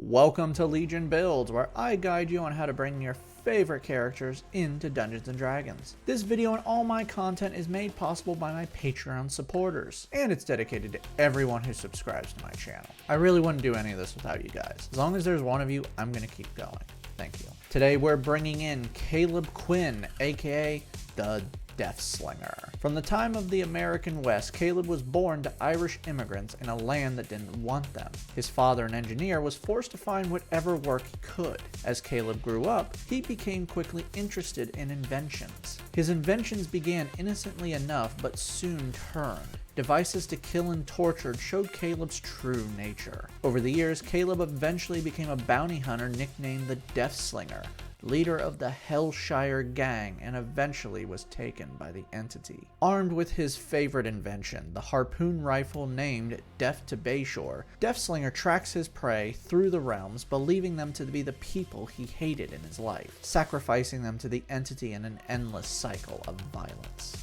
Welcome to Legion Builds, where I guide you on how to bring your favorite characters into Dungeons & Dragons. This video and all my content is made possible by my Patreon supporters, and it's dedicated to everyone who subscribes to my channel. I really wouldn't do any of this without you guys. As long as there's one of you, I'm going to keep going. Thank you. Today we're bringing in Caleb Quinn, aka the Deathslinger. From the time of the American West, Caleb was born to Irish immigrants in a land that didn't want them. His father, an engineer, was forced to find whatever work he could. As Caleb grew up, he became quickly interested in inventions. His inventions began innocently enough, but soon turned. Devices to kill and torture showed Caleb's true nature. Over the years, Caleb eventually became a bounty hunter nicknamed the Deathslinger, leader of the Hellshire gang, and eventually was taken by the entity. Armed with his favorite invention, the harpoon rifle named Death to Bayshore, Deathslinger tracks his prey through the realms, believing them to be the people he hated in his life, sacrificing them to the entity in an endless cycle of violence.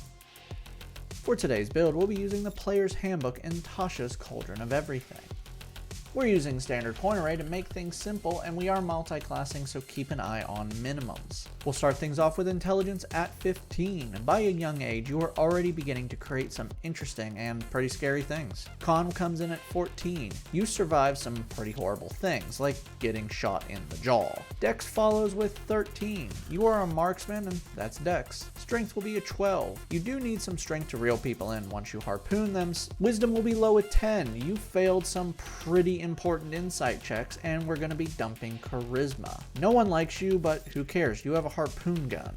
For today's build, we'll be using the Player's Handbook and Tasha's Cauldron of Everything. We're using standard point array to make things simple, and we are multi-classing, so keep an eye on minimums. We'll start things off with intelligence at 15. By a young age, you are already beginning to create some interesting and pretty scary things. Con comes in at 14. You survive some pretty horrible things, like getting shot in the jaw. Dex follows with 13. You are a marksman, and that's Dex. Strength will be a 12. You do need some strength to reel people in once you harpoon them. Wisdom will be low at 10. You failed some pretty important insight checks, and we're going to be dumping charisma. No one likes you, but who cares? You have a harpoon gun.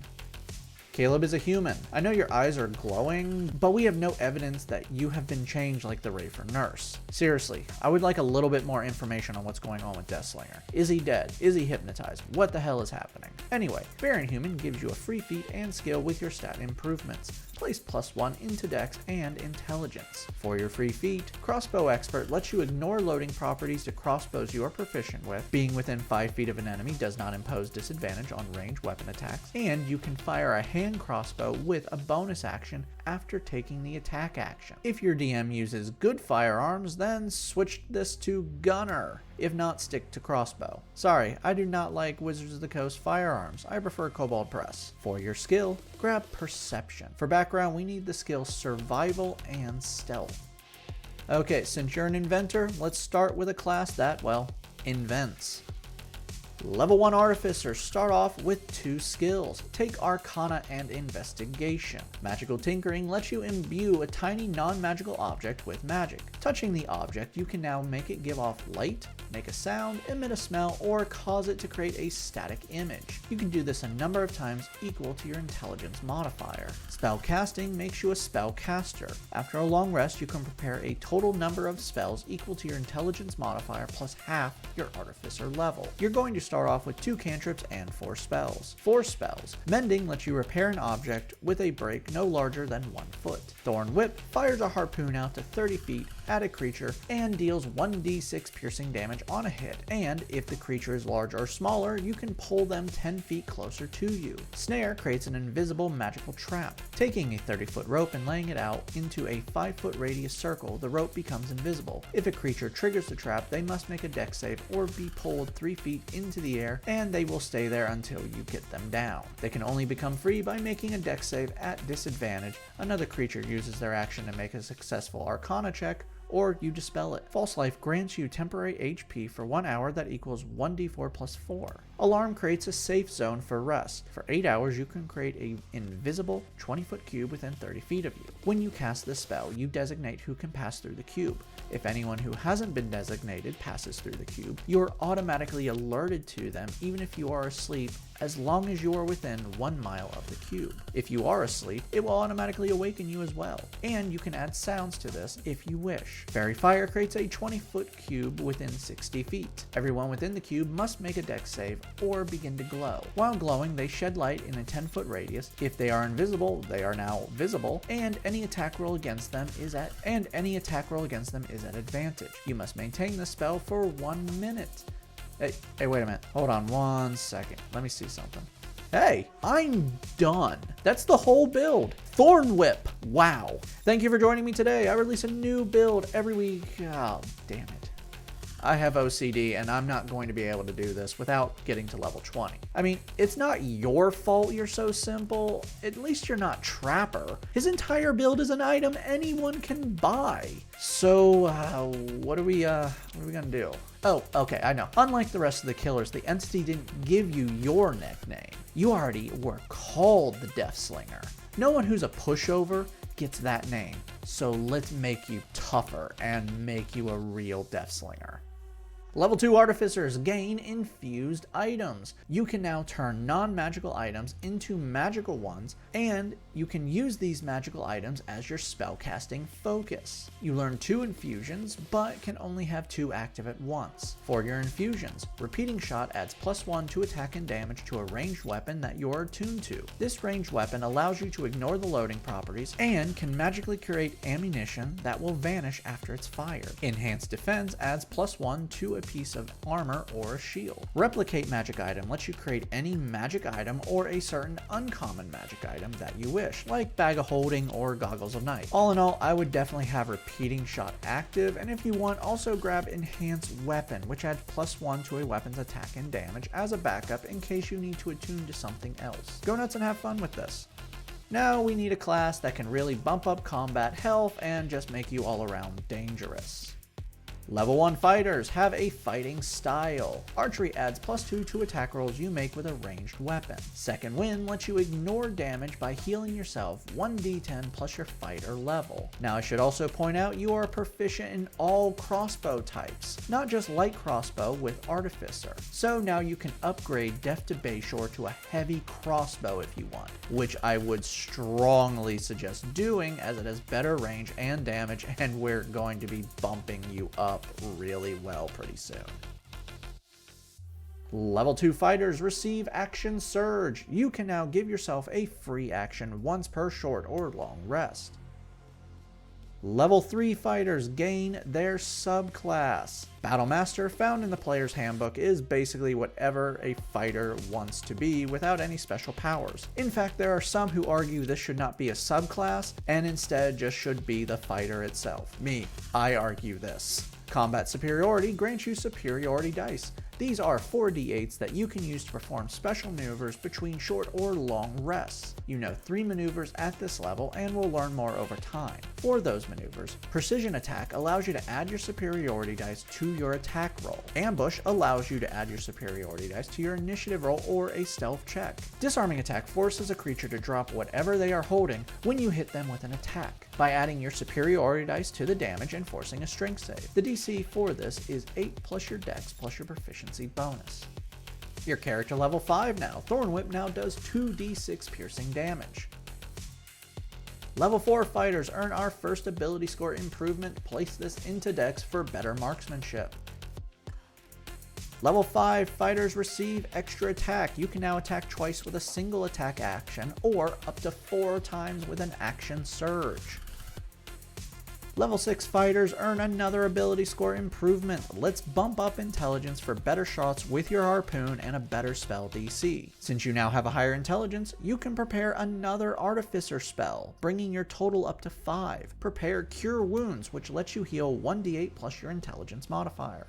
Caleb is a human. I know your eyes are glowing, but we have no evidence that you have been changed like the Rafer nurse. Seriously, I would like a little bit more information on what's going on with Deathslinger. Is he dead? Is he hypnotized? What the hell is happening? Anyway, Baron Human gives you a free feat and skill with your stat improvements. Place +1 into Dex and Intelligence. For your free feat, Crossbow Expert lets you ignore loading properties to crossbows you are proficient with. Being within 5 feet of an enemy does not impose disadvantage on ranged weapon attacks, and you can fire a hand crossbow with a bonus action after taking the attack action. If your DM uses good firearms, then switch this to Gunner. If not, stick to crossbow. Sorry, I do not like Wizards of the Coast firearms. I prefer Cobalt Press. For your skill, grab Perception. For background, we need the skill Survival and Stealth. Okay, since you're an inventor, let's start with a class that, well, invents. Level 1 Artificer start off with 2 skills. Take Arcana and Investigation. Magical Tinkering lets you imbue a tiny non-magical object with magic. Touching the object, you can now make it give off light, make a sound, emit a smell, or cause it to create a static image. You can do this a number of times equal to your intelligence modifier. Spell casting makes you a spell caster. After a long rest, you can prepare a total number of spells equal to your intelligence modifier plus half your artificer level. You're going to start off with 2 cantrips and 4 spells. 4 spells. Mending lets you repair an object with a break no larger than 1 foot. Thorn Whip fires a harpoon out to 30 feet at a creature and deals 1d6 piercing damage on a hit, and if the creature is large or smaller, you can pull them 10 feet closer to you. Snare creates an invisible magical trap. Taking a 30-foot rope and laying it out into a 5-foot radius circle, the rope becomes invisible. If a creature triggers the trap, they must make a dex save or be pulled 3 feet into the air, and they will stay there until you get them down. They can only become free by making a dex save at disadvantage. Another creature uses their action to make a successful Arcana check, or you dispel it. False Life grants you temporary HP for 1 hour that equals 1d4 plus 4. Alarm creates a safe zone for rest. For 8 hours, you can create an invisible 20-foot cube within 30 feet of you. When you cast this spell, you designate who can pass through the cube. If anyone who hasn't been designated passes through the cube, you are automatically alerted to them even if you are asleep, as long as you are within 1 mile of the cube. If you are asleep, it will automatically awaken you as well, and you can add sounds to this if you wish. Fairy Fire creates a 20-foot cube within 60 feet. Everyone within the cube must make a dex save or begin to glow. While glowing, they shed light in a 10-foot radius. If they are invisible, they are now visible, and any attack roll against them is at advantage. You must maintain the spell for 1 minute. Hey, wait a minute. Hold on 1 second. Let me see something. Hey, I'm done. That's the whole build. Thorn Whip. Wow. Thank you for joining me today. I release a new build every week. Oh, damn it. I have OCD and I'm not going to be able to do this without getting to level 20. I mean, it's not your fault you're so simple. At least you're not Trapper. His entire build is an item anyone can buy. So, what are we gonna do? Oh, okay, I know. Unlike the rest of the killers, the entity didn't give you your nickname. You already were called the Deathslinger. No one who's a pushover gets that name. So let's make you tougher and make you a real Deathslinger. Level 2 Artificers gain infused items. You can now turn non-magical items into magical ones, and you can use these magical items as your spellcasting focus. You learn 2 infusions, but can only have 2 active at once. For your infusions, Repeating Shot adds +1 to attack and damage to a ranged weapon that you're attuned to. This ranged weapon allows you to ignore the loading properties and can magically create ammunition that will vanish after it's fired. Enhanced Defense adds +1 to a piece of armor or a shield. Replicate Magic Item lets you create any magic item or a certain uncommon magic item that you wish, like Bag of Holding or Goggles of Night. All in all, I would definitely have Repeating Shot active, and if you want, also grab Enhanced Weapon, which adds +1 to a weapon's attack and damage as a backup in case you need to attune to something else. Go nuts and have fun with this. Now we need a class that can really bump up combat health and just make you all around dangerous. Level 1 Fighters have a fighting style. Archery adds +2 to attack rolls you make with a ranged weapon. Second Wind lets you ignore damage by healing yourself 1d10 plus your fighter level. Now I should also point out you are proficient in all crossbow types, not just light crossbow with Artificer. So now you can upgrade Deft to Bayshore to a heavy crossbow if you want, which I would strongly suggest doing as it has better range and damage, and we're going to be bumping you up really well pretty soon. Level 2 Fighters receive Action Surge. You can now give yourself a free action once per short or long rest. Level 3 Fighters gain their subclass. Battlemaster, found in the player's handbook, is basically whatever a fighter wants to be without any special powers. In fact, there are some who argue this should not be a subclass and instead just should be the fighter itself. I argue this. Combat Superiority grants you superiority dice. These are 4d8s that you can use to perform special maneuvers between short or long rests. You know 3 maneuvers at this level and will learn more over time. For those maneuvers, Precision Attack allows you to add your superiority dice to your attack roll. Ambush allows you to add your superiority dice to your initiative roll or a stealth check. Disarming Attack forces a creature to drop whatever they are holding when you hit them with an attack, by adding your superiority dice to the damage and forcing a strength save. The DC for this is 8 plus your dex plus your proficiency bonus. Your character level 5 now. Thorn Whip now does 2d6 piercing damage. Level 4 Fighters earn our first ability score improvement. Place this into Dex for better marksmanship. Level 5 Fighters receive extra attack. You can now attack twice with a single attack action, or up to 4 times with an action surge. Level 6 Fighters earn another ability score improvement. Let's bump up intelligence for better shots with your harpoon and a better spell DC. Since you now have a higher intelligence, you can prepare another Artificer spell, bringing your total up to 5. Prepare Cure Wounds, which lets you heal 1d8 plus your intelligence modifier.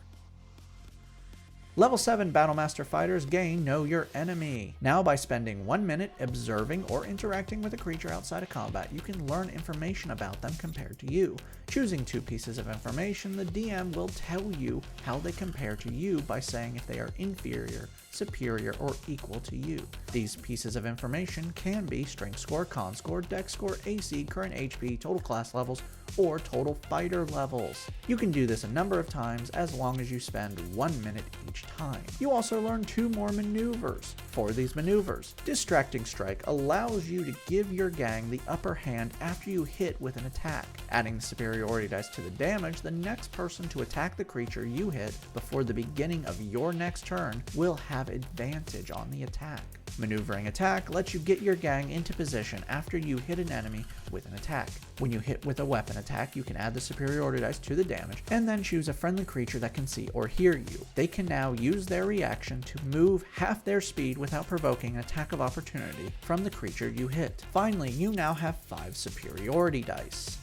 Level 7 Battlemaster Fighters gain Know Your Enemy. Now by spending 1 minute observing or interacting with a creature outside of combat, you can learn information about them compared to you. Choosing 2 pieces of information, the DM will tell you how they compare to you by saying if they are inferior, superior, or equal to you. These pieces of information can be strength score, con score, dex score, AC, current HP, total class levels, or total fighter levels. You can do this a number of times as long as you spend 1 minute each time. You also learn 2 more maneuvers. For these maneuvers, Distracting Strike allows you to give your gang the upper hand after you hit with an attack. Adding the superiority dice to the damage, the next person to attack the creature you hit before the beginning of your next turn will have advantage on the attack. Maneuvering Attack lets you get your gang into position after you hit an enemy with an attack. When you hit with a weapon attack, you can add the superiority dice to the damage and then choose a friendly creature that can see or hear you. They can now use their reaction to move half their speed without provoking an attack of opportunity from the creature you hit. Finally, you now have 5 superiority dice.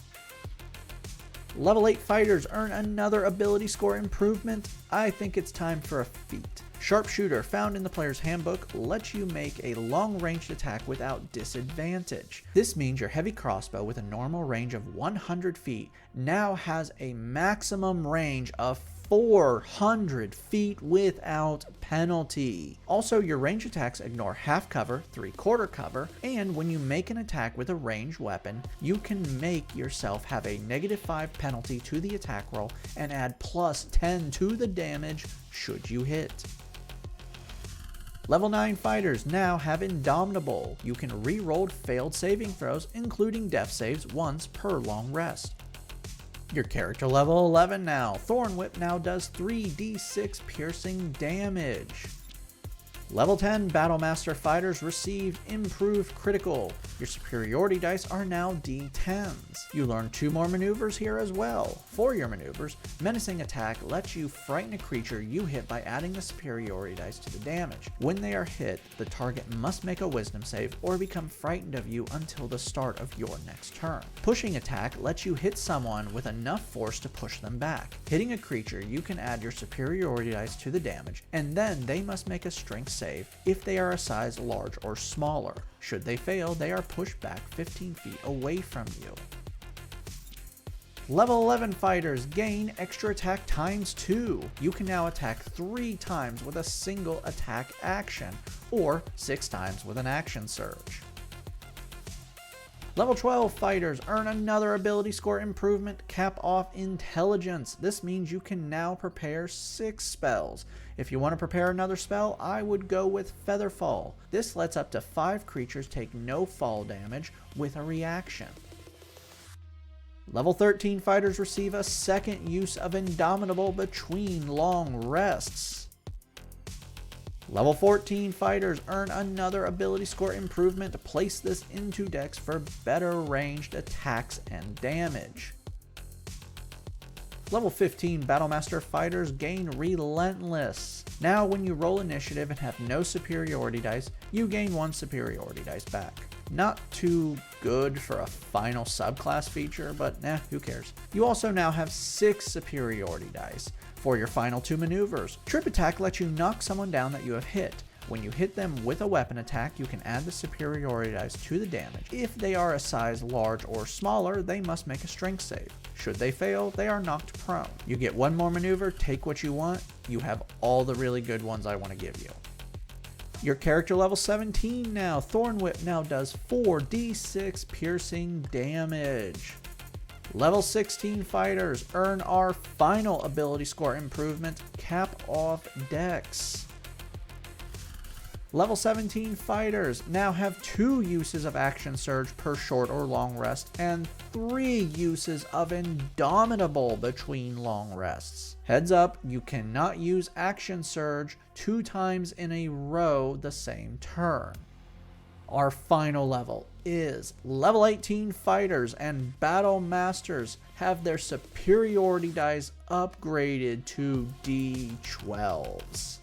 Level 8 fighters earn another ability score improvement. I think it's time for a feat. Sharpshooter, found in the player's handbook, lets you make a long-ranged attack without disadvantage. This means your heavy crossbow with a normal range of 100 feet now has a maximum range of 400 feet without penalty. Also, your range attacks ignore half cover, 3/4 cover, and when you make an attack with a ranged weapon, you can make yourself have a -5 penalty to the attack roll and add +10 to the damage should you hit. Level 9 fighters now have Indomitable. You can re-roll failed saving throws, including death saves, once per long rest. Your character level 11 now. Thorn Whip now does 3d6 piercing damage. Level 10 Battlemaster fighters receive improved critical. Your superiority dice are now d10s. You learn 2 more maneuvers here as well. For your maneuvers, menacing attack lets you frighten a creature you hit by adding the superiority dice to the damage. When they are hit, the target must make a wisdom save or become frightened of you until the start of your next turn. Pushing attack lets you hit someone with enough force to push them back. Hitting a creature, you can add your superiority dice to the damage, and then they must make a strength save if they are a size large or smaller. Should they fail, they are pushed back 15 feet away from you. Level 11 fighters gain extra attack ×2. You can now attack 3 times with a single attack action, or 6 times with an action surge. Level 12 fighters earn another ability score improvement, cap off intelligence. This means you can now prepare 6 spells. If you want to prepare another spell, I would go with Featherfall. This lets up to 5 creatures take no fall damage with a reaction. Level 13 fighters receive a second use of Indomitable between long rests. Level 14 fighters earn another ability score improvement. Place this into decks for better ranged attacks and damage. Level 15 Battlemaster fighters gain Relentless. Now when you roll initiative and have no superiority dice, you gain 1 superiority dice back. Not too good for a final subclass feature, but who cares. You also now have 6 superiority dice for your final 2 maneuvers. Trip attack lets you knock someone down that you have hit. When you hit them with a weapon attack, you can add the superiority dice to the damage. If they are a size large or smaller, they must make a strength save. Should they fail, they are knocked prone. You get 1 more maneuver, take what you want. You have all the really good ones I want to give you. Your character level 17 now. Thorn Whip now does 4d6 piercing damage. Level 16 fighters earn our final ability score improvement, Cap Off Dex. Level 17 fighters now have 2 uses of Action Surge per short or long rest and 3 uses of Indomitable between long rests. Heads up, you cannot use Action Surge 2 times in a row the same turn. Our final level is level 18 fighters and Battle Masters have their superiority dice upgraded to D12s.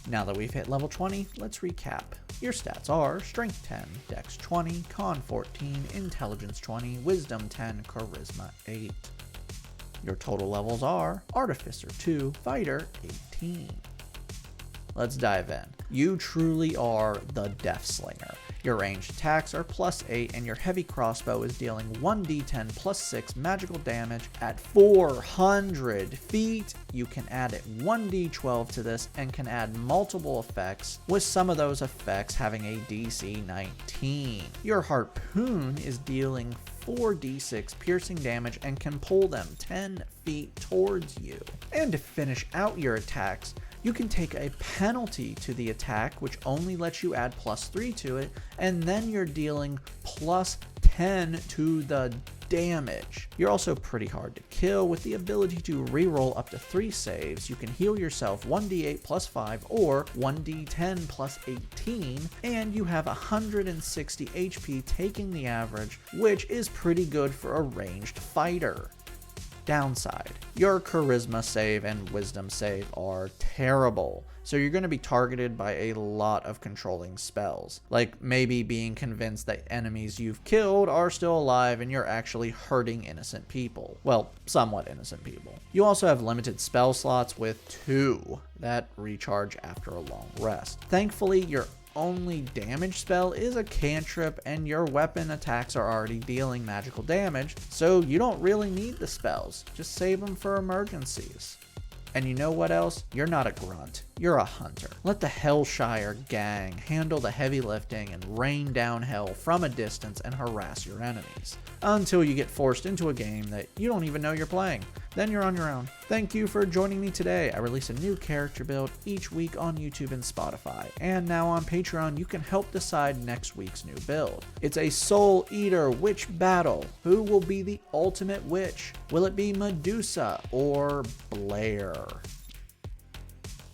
Now that we've hit level 20, let's recap. Your stats are Strength 10, Dex 20, Con 14, Intelligence 20, Wisdom 10, Charisma 8. Your total levels are Artificer 2, Fighter 18. Let's dive in. You truly are the Deathslinger. Your ranged attacks are +8 and your heavy crossbow is dealing 1d10 +6 magical damage at 400 feet. You can add 1d12 to this and can add multiple effects, with some of those effects having a DC 19. Your harpoon is dealing 4d6 piercing damage and can pull them 10 feet towards you. And to finish out your attacks, you can take a penalty to the attack, which only lets you add +3 to it, and then you're dealing +10 to the damage. You're also pretty hard to kill with the ability to reroll up to 3 saves. You can heal yourself 1d8 +5 or 1d10 +18, and you have 160 HP taking the average, which is pretty good for a ranged fighter. Downside: your charisma save and wisdom save are terrible, so you're going to be targeted by a lot of controlling spells, like maybe being convinced that enemies you've killed are still alive and you're actually hurting innocent people. Well, somewhat innocent people. You also have limited spell slots with 2 that recharge after a long rest. Thankfully, your only damage spell is a cantrip and your weapon attacks are already dealing magical damage, so you don't really need the spells. Just save them for emergencies. And you know what else? You're not a grunt. You're a hunter. Let the Hellshire gang handle the heavy lifting and rain down hell from a distance and harass your enemies, until you get forced into a game that you don't even know you're playing. Then you're on your own. Thank you for joining me today. I release a new character build each week on YouTube and Spotify, and now on Patreon you can help decide next week's new build. It's a Soul Eater witch battle. Who will be the ultimate witch? Will it be Medusa or Blair?